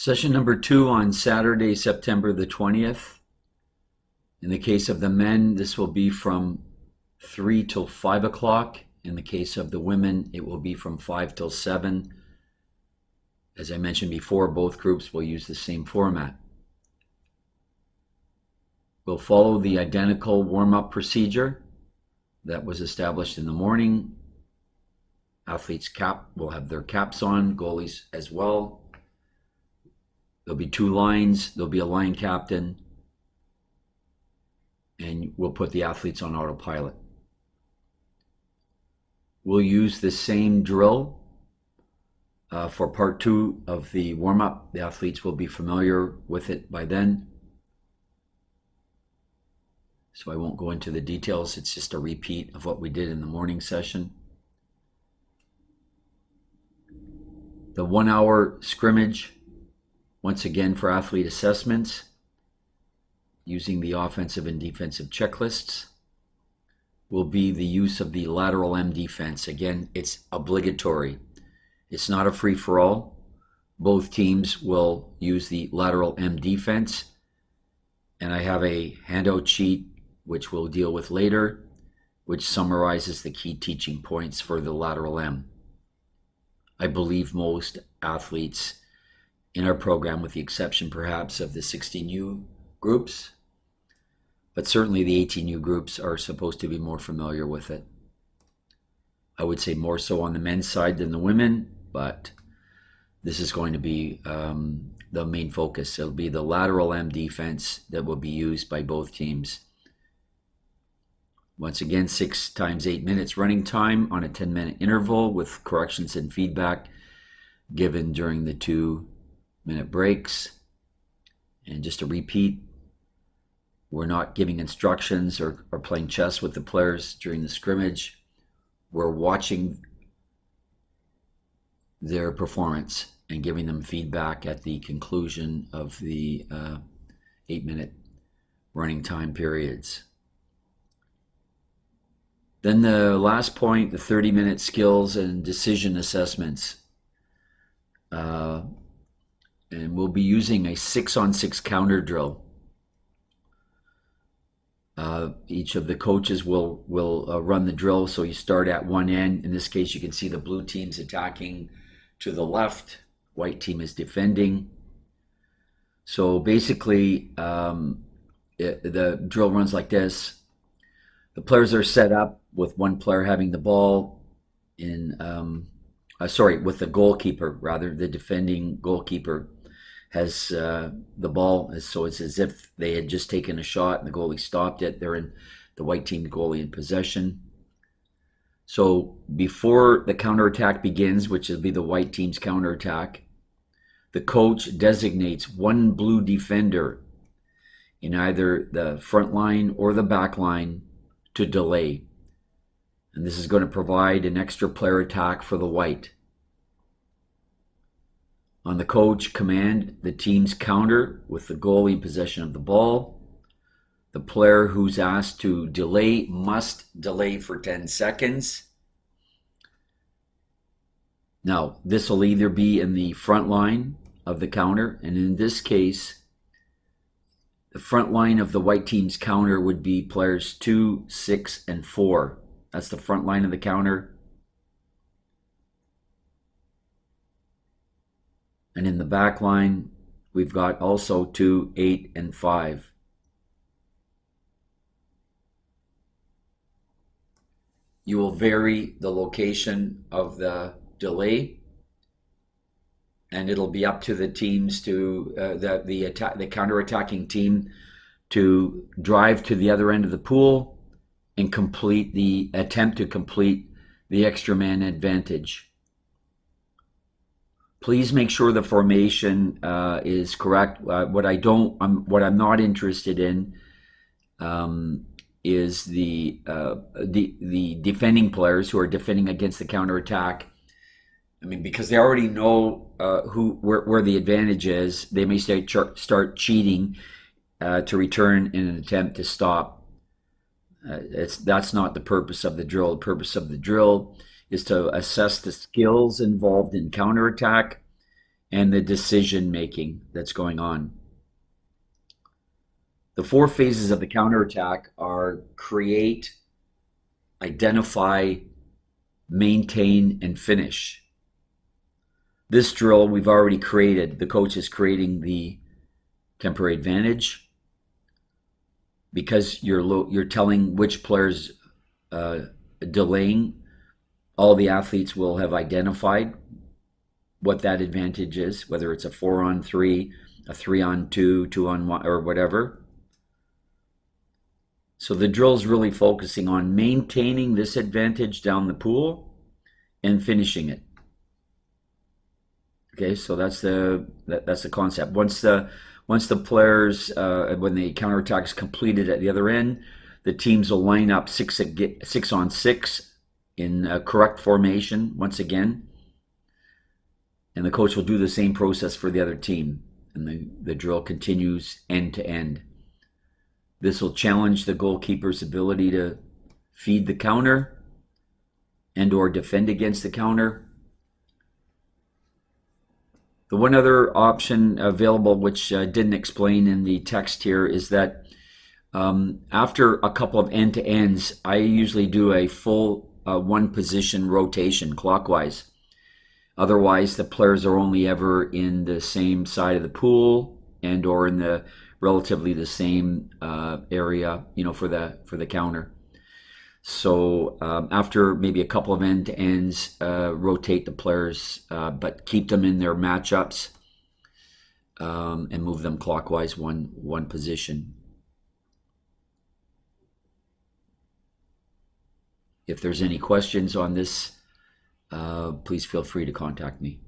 Session number 2 on Saturday, September the 20th. In the case of the men, this will be from 3 till 5 o'clock. In the case of the women, it will be from 5 till 7. As I mentioned before, both groups will use the same format. We'll follow the identical warm-up procedure that was established in the morning. Athletes will have their caps on, goalies as well. There'll be 2 lines, there'll be a line captain, and we'll put the athletes on autopilot. We'll use the same drill for part 2 of the warm-up. The athletes will be familiar with it by then, so I won't go into the details. It's just a repeat of what we did in the morning session. The 1-hour scrimmage, once again for athlete assessments, using the offensive and defensive checklists, will be the use of the lateral M defense. Again, it's obligatory. It's not a free-for-all. Both teams will use the lateral M defense, and I have a handout sheet which we'll deal with later, which summarizes the key teaching points for the lateral M. I believe most athletes in our program, with the exception perhaps of the 16U groups, but certainly the 18U groups are supposed to be more familiar with it. I would say more so on the men's side than the women, but this is going to be the main focus. It'll be the lateral M defense that will be used by both teams. Once again, 6 times 8 minutes running time on a 10-minute interval with corrections and feedback given during the 2-minute breaks. And just to repeat, we're not giving instructions or playing chess with the players during the scrimmage. We're watching their performance and giving them feedback at the conclusion of the 8-minute running time periods. Then the last point, the 30-minute skills and decision assessments. And we'll be using a 6-on-6 counter drill. Each of the coaches will run the drill. So you start at one end. In this case, you can see the blue team's attacking to the left. White team is defending. So basically, the drill runs like this. The players are set up with one player having the ball with the goalkeeper, rather. The defending goalkeeper has the ball, so it's as if they had just taken a shot and the goalie stopped it. They're in the white team goalie in possession. So before the counterattack begins, which will be the white team's counterattack, the coach designates one blue defender in either the front line or the back line to delay. And this is going to provide an extra player attack for the white. On the coach command, the teams counter with the goalie in possession of the ball. The player who's asked to delay must delay for 10 seconds. Now, this will either be in the front line of the counter, and in this case, the front line of the white team's counter would be players 2, 6, and 4. That's the front line of the counter. And in the back line, we've got also 2, 8, and 5. You will vary the location of the delay, and it'll be up to the teams to the counter-attacking team to drive to the other end of the pool and attempt to complete the extra man advantage. Please make sure the formation is correct. What I'm not interested in is the defending players who are defending against the counterattack. I mean, because they already know where the advantage is, they may start cheating to return in an attempt to stop. That's not the purpose of the drill. The purpose of the drill is to assess the skills involved in counterattack and the decision making that's going on. The four phases of the counterattack are create, identify, maintain, and finish. This drill we've already created. The coach is creating the temporary advantage because you're telling which players delaying. All the athletes will have identified what that advantage is, whether it's a 4-on-3, a 3-on-2, 2-on-1, or whatever. So the drill is really focusing on maintaining this advantage down the pool and finishing it. Okay, so that's the concept. Once the players, when the counterattack is completed at the other end, the teams will line up 6-on-6 in a correct formation once again, and the coach will do the same process for the other team, and the drill continues end to end. This will challenge the goalkeeper's ability to feed the counter and or defend against the counter. The one other option available, which I didn't explain in the text here, is that after a couple of end-to-ends, I usually do a full one-position rotation clockwise. Otherwise, the players are only ever in the same side of the pool and or in the relatively the same area, for the counter. So after maybe a couple of end-to-ends, rotate the players, but keep them in their matchups and move them clockwise one position. If there's any questions on this, please feel free to contact me.